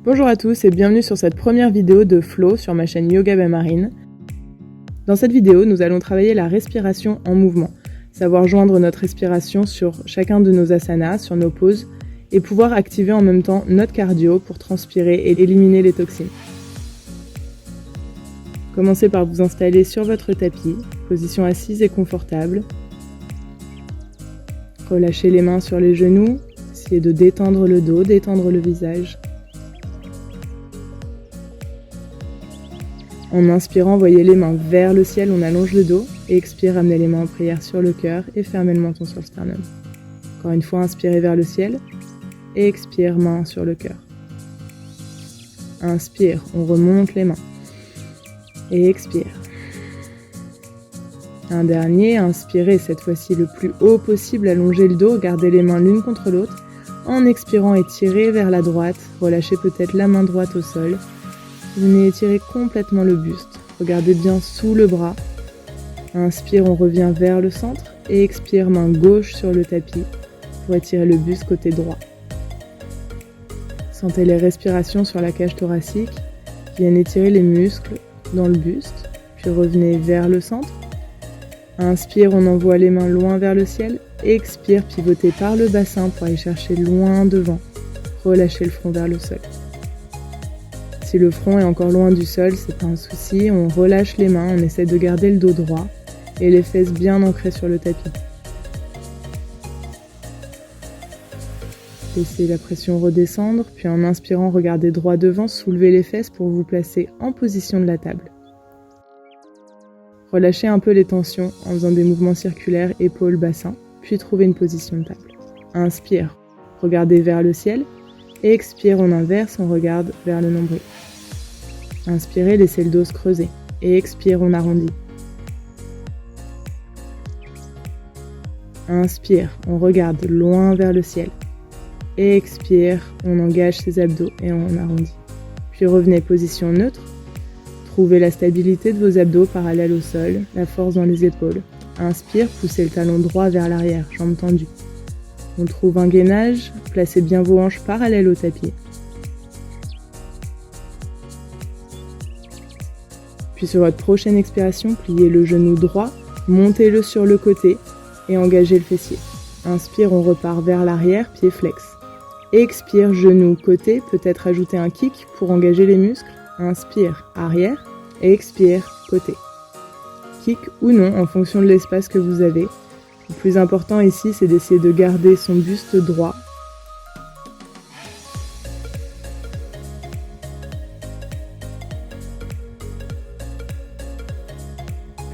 Bonjour à tous et bienvenue sur cette première vidéo de Flow sur ma chaîne Yoga by Marine. Dans cette vidéo, nous allons travailler la respiration en mouvement, savoir joindre notre respiration sur chacun de nos asanas, sur nos poses, et pouvoir activer en même temps notre cardio pour transpirer et éliminer les toxines. Commencez par vous installer sur votre tapis, position assise et confortable. Relâchez les mains sur les genoux, essayez de détendre le dos, détendre le visage. En inspirant, voyez les mains vers le ciel, on allonge le dos. Et expire, ramenez les mains en prière sur le cœur et fermez le menton sur le sternum. Encore une fois, inspirez vers le ciel. Et expire, main sur le cœur. Inspire, on remonte les mains. Et expire. Un dernier, inspirez cette fois-ci le plus haut possible, allongez le dos, gardez les mains l'une contre l'autre. En expirant, étirez vers la droite, relâchez peut-être la main droite au sol. Venez étirer complètement le buste. Regardez bien sous le bras. Inspire, on revient vers le centre. Et expire, main gauche sur le tapis pour étirer le buste côté droit. Sentez les respirations sur la cage thoracique qui viennent étirer les muscles dans le buste. Puis revenez vers le centre. Inspire, on envoie les mains loin vers le ciel. Expire, pivotez par le bassin pour aller chercher loin devant. Relâchez le front vers le sol. Si le front est encore loin du sol, c'est pas un souci, on relâche les mains, on essaie de garder le dos droit et les fesses bien ancrées sur le tapis. Laissez la pression redescendre, puis en inspirant, regardez droit devant, soulevez les fesses pour vous placer en position de la table. Relâchez un peu les tensions en faisant des mouvements circulaires épaules-bassin, puis trouvez une position de table. Inspire, regardez vers le ciel. Expire, on inverse, on regarde vers le nombril. Inspirez, laissez le dos se creuser. Et expire, on arrondit. Inspire, on regarde loin vers le ciel. Et expire, on engage ses abdos et on arrondit. Puis revenez position neutre. Trouvez la stabilité de vos abdos parallèles au sol, la force dans les épaules. Inspire, poussez le talon droit vers l'arrière, jambes tendues. On trouve un gainage, placez bien vos hanches parallèles au tapis. Puis sur votre prochaine expiration, pliez le genou droit, montez-le sur le côté et engagez le fessier. Inspire, on repart vers l'arrière, pied flex. Expire, genou côté, peut-être ajouter un kick pour engager les muscles. Inspire, arrière, et expire, côté. Kick ou non, en fonction de l'espace que vous avez. Le plus important ici, c'est d'essayer de garder son buste droit.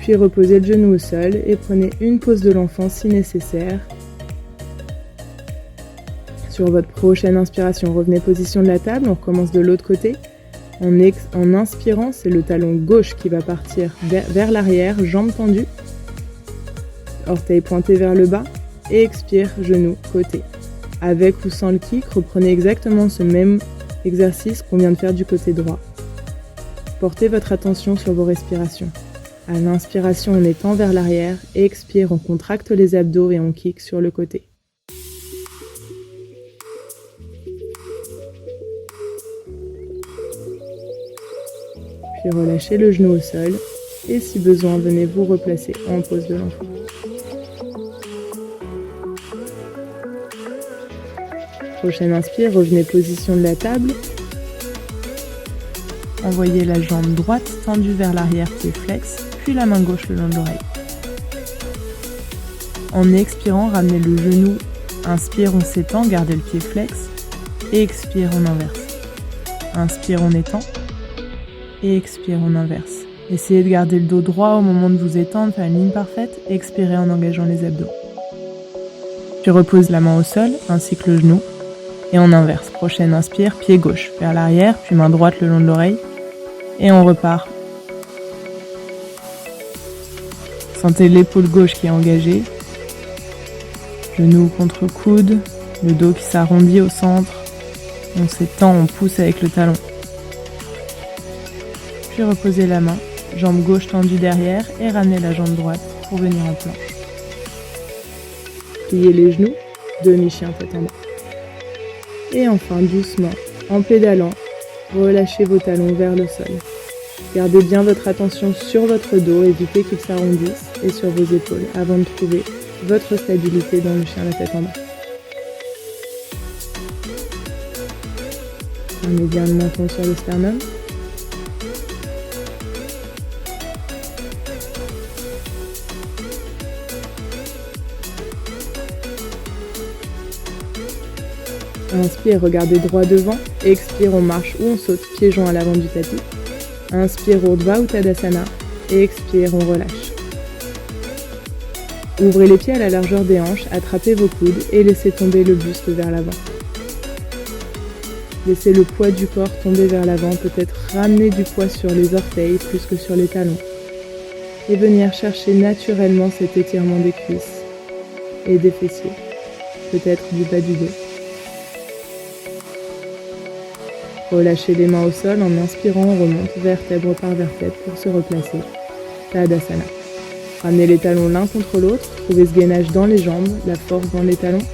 Puis reposez le genou au sol et prenez une pause de l'enfant si nécessaire. Sur votre prochaine inspiration, revenez position de la table, on recommence de l'autre côté. En inspirant, c'est le talon gauche qui va partir vers l'arrière, jambes tendues. Orteils pointés vers le bas et expire, genou, côté. Avec ou sans le kick, reprenez exactement ce même exercice qu'on vient de faire du côté droit. Portez votre attention sur vos respirations. À l'inspiration, on étend vers l'arrière et expire, on contracte les abdos et on kick sur le côté. Puis relâchez le genou au sol et si besoin, venez vous replacer en pose de l'enfant. Prochaine inspire, revenez position de la table. Envoyez la jambe droite tendue vers l'arrière, pied flex, puis la main gauche le long de l'oreille. En expirant, ramenez le genou. Inspire, on s'étend, gardez le pied flex. Et expire, on inverse. Inspire, on étend. Et expire, on inverse. Essayez de garder le dos droit au moment de vous étendre, faire une ligne parfaite. Expirez en engageant les abdos. Puis repose la main au sol, ainsi que le genou. Et on inverse. Prochaine inspire, pied gauche vers l'arrière, puis main droite le long de l'oreille. Et on repart. Sentez l'épaule gauche qui est engagée. Genou contre coude, le dos qui s'arrondit au centre. On s'étend, on pousse avec le talon. Puis reposez la main, jambe gauche tendue derrière et ramenez la jambe droite pour venir en planche. Pliez les genoux, demi-chien tête en bas. Et enfin doucement, en pédalant, relâchez vos talons vers le sol. Gardez bien votre attention sur votre dos, évitez qu'il s'arrondisse et sur vos épaules avant de trouver votre stabilité dans le chien la tête en bas. Prenez bien le menton sur le sternum. Inspire, regardez droit devant. Expire, on marche ou on saute, pieds joints à l'avant du tapis. Inspire, Urdhva Uttanasana. Et expire, on relâche. Ouvrez les pieds à la largeur des hanches, attrapez vos coudes et laissez tomber le buste vers l'avant. Laissez le poids du corps tomber vers l'avant, peut-être ramener du poids sur les orteils plus que sur les talons. Et venir chercher naturellement cet étirement des cuisses et des fessiers, peut-être du bas du dos. Relâchez les mains au sol, en inspirant, on remonte vertèbre par vertèbre pour se replacer. Tadasana. Ramenez les talons l'un contre l'autre, trouvez ce gainage dans les jambes, la force dans les talons.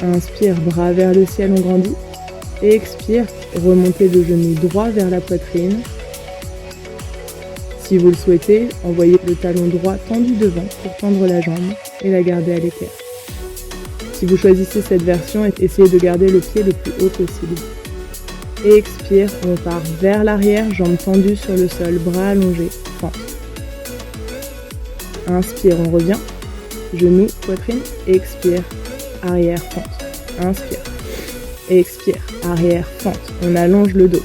Inspire, bras vers le ciel, on grandit. Et expire, remontez le genou droit vers la poitrine. Si vous le souhaitez, envoyez le talon droit tendu devant pour tendre la jambe et la garder à l'équerre. Si vous choisissez cette version, essayez de garder le pied le plus haut possible. Et expire, on part vers l'arrière, jambes tendues sur le sol, bras allongés, fente. Inspire, on revient, genoux, poitrine, expire, arrière, fente. Inspire, expire, arrière, fente. On allonge le dos,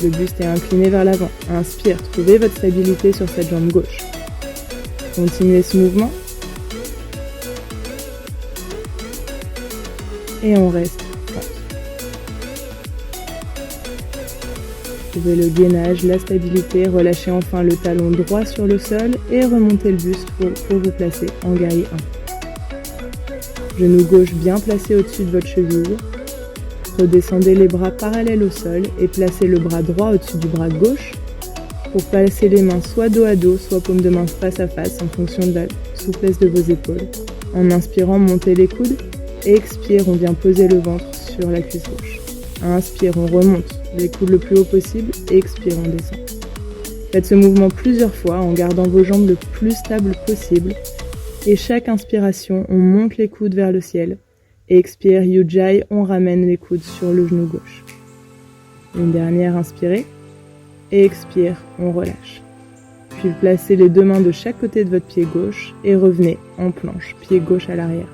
le buste est incliné vers l'avant. Inspire, trouvez votre stabilité sur cette jambe gauche. Continuez ce mouvement. Et on reste. Trouvez le gainage, la stabilité, relâchez enfin le talon droit sur le sol et remontez le buste pour vous placer en guerrier 1. Genou gauche bien placé au-dessus de votre cheville. Redescendez les bras parallèles au sol et placez le bras droit au-dessus du bras gauche pour placer les mains soit dos à dos, soit paume de main face à face en fonction de la souplesse de vos épaules. En inspirant, montez les coudes. Expire, on vient poser le ventre sur la cuisse gauche. Inspire, on remonte les coudes le plus haut possible. Expire, on descend. Faites ce mouvement plusieurs fois en gardant vos jambes le plus stable possible. Et chaque inspiration, on monte les coudes vers le ciel. Expire, Ujjayi, on ramène les coudes sur le genou gauche. Une dernière, inspirez. Expire, on relâche. Puis placez les deux mains de chaque côté de votre pied gauche et revenez en planche, pied gauche à l'arrière.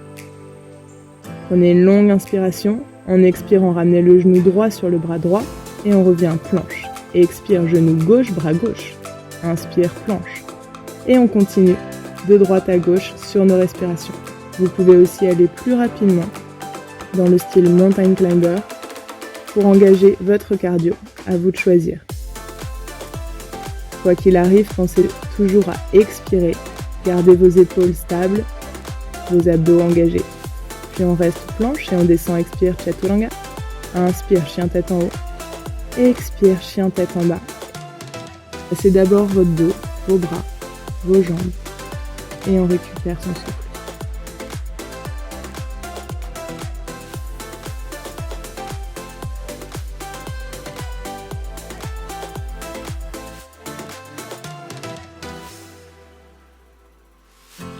Prenez une longue inspiration. En expirant, ramenez le genou droit sur le bras droit et on revient planche. Expire, genou gauche, bras gauche. Inspire, planche. Et on continue de droite à gauche sur nos respirations. Vous pouvez aussi aller plus rapidement dans le style Mountain Climber pour engager votre cardio. À vous de choisir. Quoi qu'il arrive, pensez toujours à expirer. Gardez vos épaules stables, vos abdos engagés. Puis on reste planche et on descend, expire, Chaturanga. Inspire, chien tête en haut. Expire, chien tête en bas. Passez d'abord votre dos, vos bras, vos jambes. Et on récupère son souffle.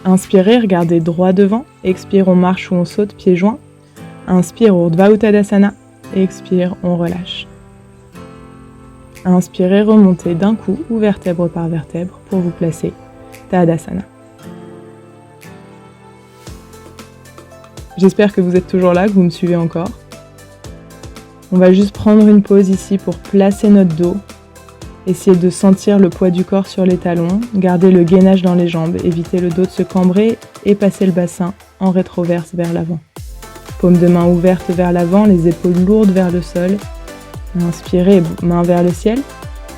Inspirez, regardez droit devant. Expire, on marche ou on saute, pieds joints. Inspire, Urdhva Uttanasana. Expire, on relâche. Inspirez, remontez d'un coup ou vertèbre par vertèbre pour vous placer Tadasana. J'espère que vous êtes toujours là, que vous me suivez encore. On va juste prendre une pause ici pour placer notre dos. Essayez de sentir le poids du corps sur les talons, gardez le gainage dans les jambes, évitez le dos de se cambrer et passez le bassin en rétroverse vers l'avant. Paume de main ouverte vers l'avant, les épaules lourdes vers le sol. Inspirez, main vers le ciel.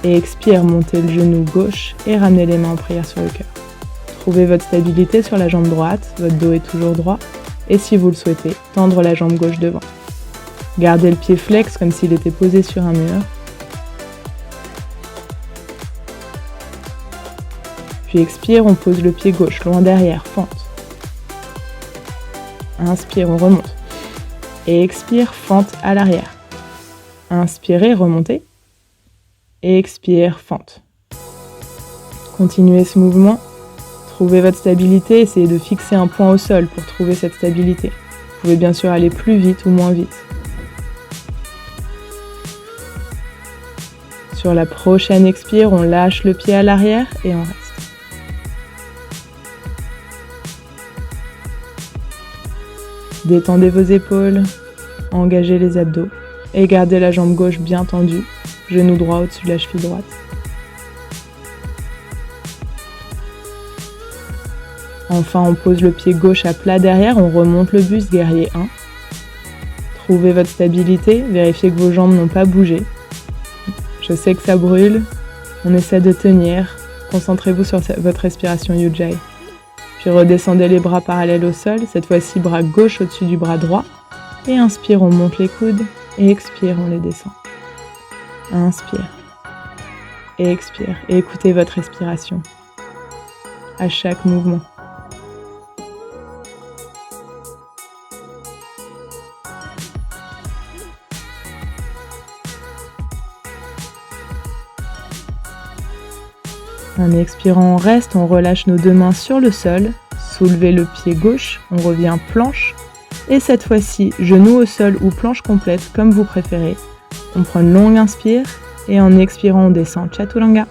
Et expire, montez le genou gauche et ramenez les mains en prière sur le cœur. Trouvez votre stabilité sur la jambe droite, votre dos est toujours droit. Et si vous le souhaitez, tendre la jambe gauche devant. Gardez le pied flex comme s'il était posé sur un mur. Puis expire, on pose le pied gauche loin derrière, fente. Inspire, on remonte. Et expire, fente à l'arrière. Inspirez, remontez. Expire, fente. Continuez ce mouvement. Trouvez votre stabilité. Essayez de fixer un point au sol pour trouver cette stabilité. Vous pouvez bien sûr aller plus vite ou moins vite. Sur la prochaine expire, on lâche le pied à l'arrière et on reste. Détendez vos épaules, engagez les abdos et gardez la jambe gauche bien tendue, genou droit au-dessus de la cheville droite. Enfin, on pose le pied gauche à plat derrière, on remonte le buste, guerrier 1. Trouvez votre stabilité, vérifiez que vos jambes n'ont pas bougé. Je sais que ça brûle, on essaie de tenir, concentrez-vous sur votre respiration Ujjayi. Puis redescendez les bras parallèles au sol, cette fois-ci bras gauche au-dessus du bras droit. Et inspire, on monte les coudes, et expire, on les descend. Inspire, et expire, et écoutez votre respiration à chaque mouvement. En expirant, on reste, on relâche nos deux mains sur le sol, soulevez le pied gauche, on revient planche, et cette fois-ci, genou au sol ou planche complète, comme vous préférez. On prend une longue inspire, et en expirant, on descend Chaturanga.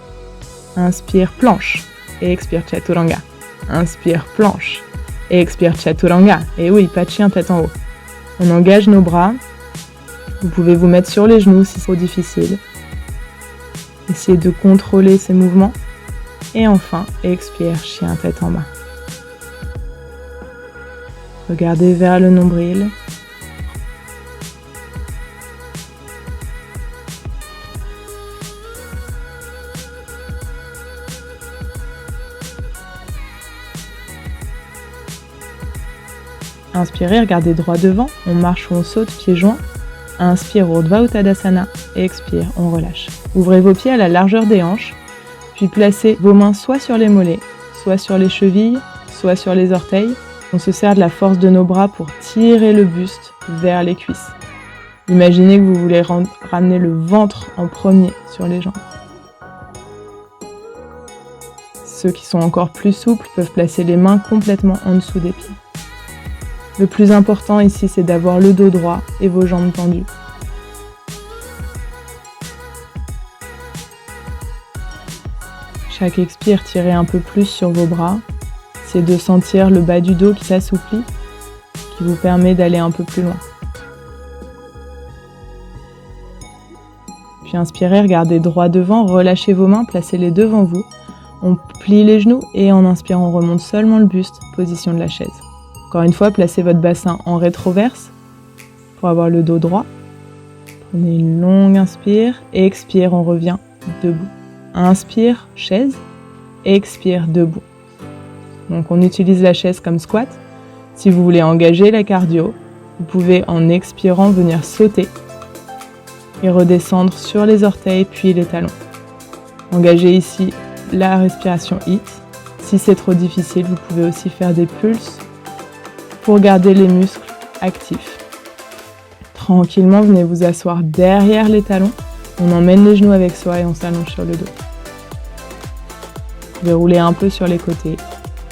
Inspire, planche, et expire Chaturanga. Inspire, planche, et expire Chaturanga. Et oui, pas de chien tête en haut. On engage nos bras, vous pouvez vous mettre sur les genoux si c'est trop difficile. Essayez de contrôler ces mouvements. Et enfin, expire, chien tête en bas. Regardez vers le nombril. Inspirez, regardez droit devant. On marche ou on saute, pieds joints. Inspire, Urdhva Uttanasana. Et expire, on relâche. Ouvrez vos pieds à la largeur des hanches. Puis placez vos mains soit sur les mollets, soit sur les chevilles, soit sur les orteils. On se sert de la force de nos bras pour tirer le buste vers les cuisses. Imaginez que vous voulez ramener le ventre en premier sur les jambes. Ceux qui sont encore plus souples peuvent placer les mains complètement en dessous des pieds. Le plus important ici, c'est d'avoir le dos droit et vos jambes tendues. Chaque expire, tirez un peu plus sur vos bras. Essayez de sentir le bas du dos qui s'assouplit, qui vous permet d'aller un peu plus loin. Puis inspirez, regardez droit devant, relâchez vos mains, placez-les devant vous. On plie les genoux et en inspirant, on remonte seulement le buste, position de la chaise. Encore une fois, placez votre bassin en rétroverse pour avoir le dos droit. Prenez une longue inspire, expire, on revient debout. Inspire, chaise, expire, debout. Donc on utilise la chaise comme squat. Si vous voulez engager la cardio, vous pouvez en expirant venir sauter et redescendre sur les orteils puis les talons. Engagez ici la respiration HIIT. Si c'est trop difficile, vous pouvez aussi faire des pulses pour garder les muscles actifs. Tranquillement, venez vous asseoir derrière les talons. On emmène les genoux avec soi et on s'allonge sur le dos. Vous pouvez rouler un peu sur les côtés,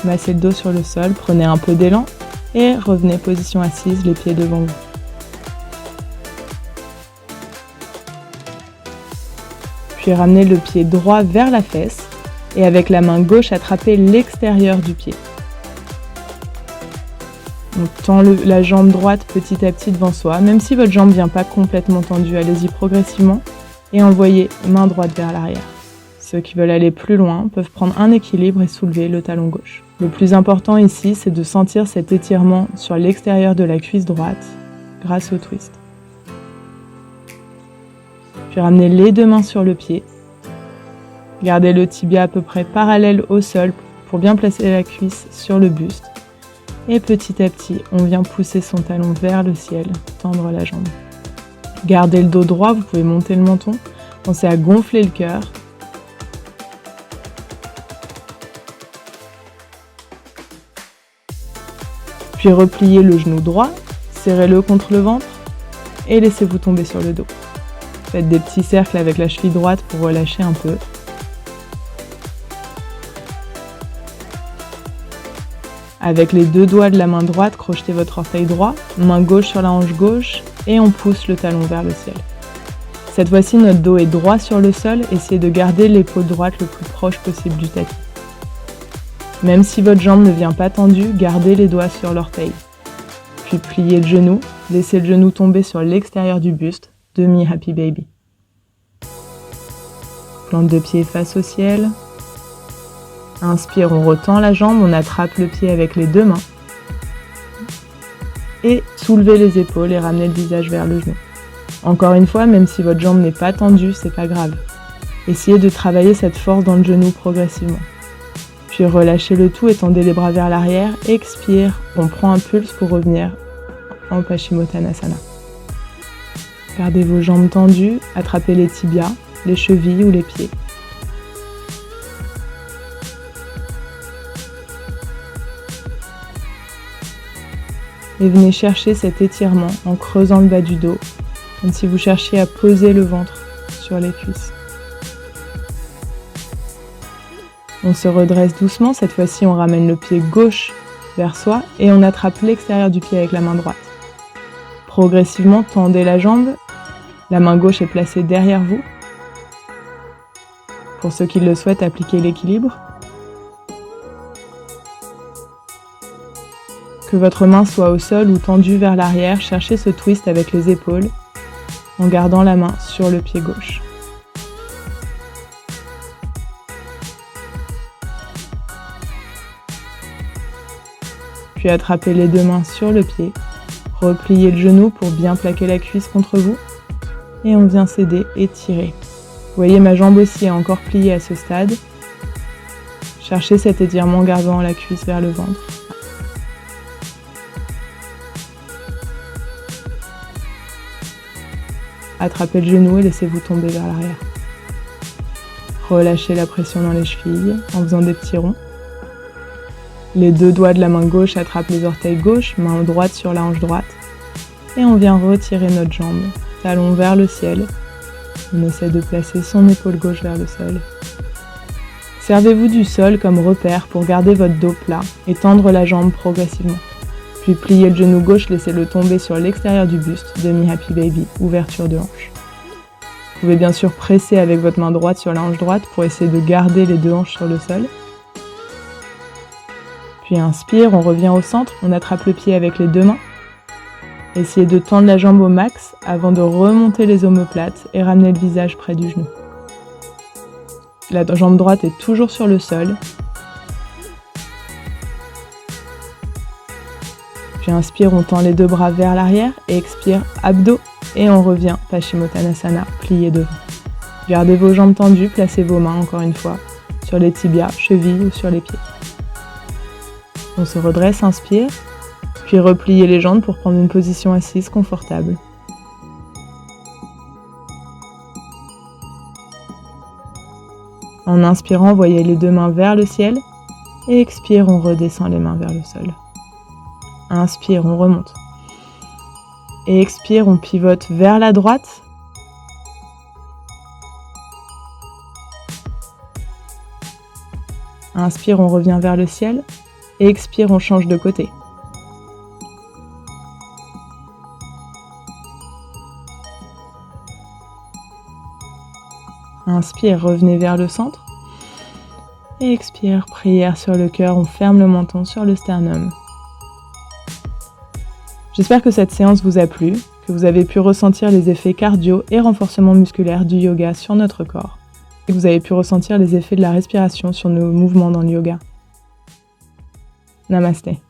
massez le dos sur le sol, prenez un peu d'élan et revenez position assise, les pieds devant vous. Puis ramenez le pied droit vers la fesse et avec la main gauche attrapez l'extérieur du pied. On tend la jambe droite petit à petit devant soi, même si votre jambe ne vient pas complètement tendue, allez-y progressivement et envoyez main droite vers l'arrière. Ceux qui veulent aller plus loin peuvent prendre un équilibre et soulever le talon gauche. Le plus important ici, c'est de sentir cet étirement sur l'extérieur de la cuisse droite grâce au twist. Puis ramenez les deux mains sur le pied. Gardez le tibia à peu près parallèle au sol pour bien placer la cuisse sur le buste. Et petit à petit, on vient pousser son talon vers le ciel, tendre la jambe. Gardez le dos droit, vous pouvez monter le menton. Pensez à gonfler le cœur. Puis repliez le genou droit, serrez-le contre le ventre et laissez-vous tomber sur le dos. Faites des petits cercles avec la cheville droite pour relâcher un peu. Avec les deux doigts de la main droite, crochetez votre orteil droit, main gauche sur la hanche gauche et on pousse le talon vers le ciel. Cette fois-ci, notre dos est droit sur le sol, essayez de garder l'épaule droite le plus proche possible du tapis. Même si votre jambe ne vient pas tendue, gardez les doigts sur l'orteil. Puis pliez le genou, laissez le genou tomber sur l'extérieur du buste, demi-happy baby. Plante de pied face au ciel. Inspire, on retend la jambe, on attrape le pied avec les deux mains. Et soulevez les épaules et ramenez le visage vers le genou. Encore une fois, même si votre jambe n'est pas tendue, c'est pas grave. Essayez de travailler cette force dans le genou progressivement. Puis relâchez le tout, étendez les bras vers l'arrière, expire, on prend un pulse pour revenir en Paschimottanasana. Gardez vos jambes tendues, attrapez les tibias, les chevilles ou les pieds. Et venez chercher cet étirement en creusant le bas du dos, comme si vous cherchiez à poser le ventre sur les cuisses. On se redresse doucement, cette fois-ci on ramène le pied gauche vers soi et on attrape l'extérieur du pied avec la main droite. Progressivement, tendez la jambe, la main gauche est placée derrière vous. Pour ceux qui le souhaitent, appliquez l'équilibre. Que votre main soit au sol ou tendue vers l'arrière, cherchez ce twist avec les épaules en gardant la main sur le pied gauche. Puis attrapez les deux mains sur le pied, repliez le genou pour bien plaquer la cuisse contre vous et on vient s'aider et tirer. Vous voyez, ma jambe aussi est encore pliée à ce stade. Cherchez cet étirement en gardant la cuisse vers le ventre. Attrapez le genou et laissez-vous tomber vers l'arrière. Relâchez la pression dans les chevilles en faisant des petits ronds. Les deux doigts de la main gauche attrapent les orteils gauche, main droite sur la hanche droite. Et on vient retirer notre jambe, talon vers le ciel. On essaie de placer son épaule gauche vers le sol. Servez-vous du sol comme repère pour garder votre dos plat et tendre la jambe progressivement. Puis pliez le genou gauche, laissez-le tomber sur l'extérieur du buste, demi-happy baby, ouverture de hanche. Vous pouvez bien sûr presser avec votre main droite sur la hanche droite pour essayer de garder les deux hanches sur le sol. Puis inspire, on revient au centre, on attrape le pied avec les deux mains. Essayez de tendre la jambe au max avant de remonter les omoplates et ramener le visage près du genou. La jambe droite est toujours sur le sol. Puis inspire, on tend les deux bras vers l'arrière et expire, abdos et on revient Paschimottanasana, plié devant. Gardez vos jambes tendues, placez vos mains encore une fois sur les tibias, chevilles ou sur les pieds. On se redresse, inspire, puis repliez les jambes pour prendre une position assise confortable. En inspirant, voyez les deux mains vers le ciel et expire, on redescend les mains vers le sol. Inspire, on remonte. Et expire, on pivote vers la droite. Inspire, on revient vers le ciel. Et expire, on change de côté. Inspire, revenez vers le centre. Et expire, prière sur le cœur, on ferme le menton sur le sternum. J'espère que cette séance vous a plu, que vous avez pu ressentir les effets cardio et renforcement musculaire du yoga sur notre corps, et que vous avez pu ressentir les effets de la respiration sur nos mouvements dans le yoga. Namasté.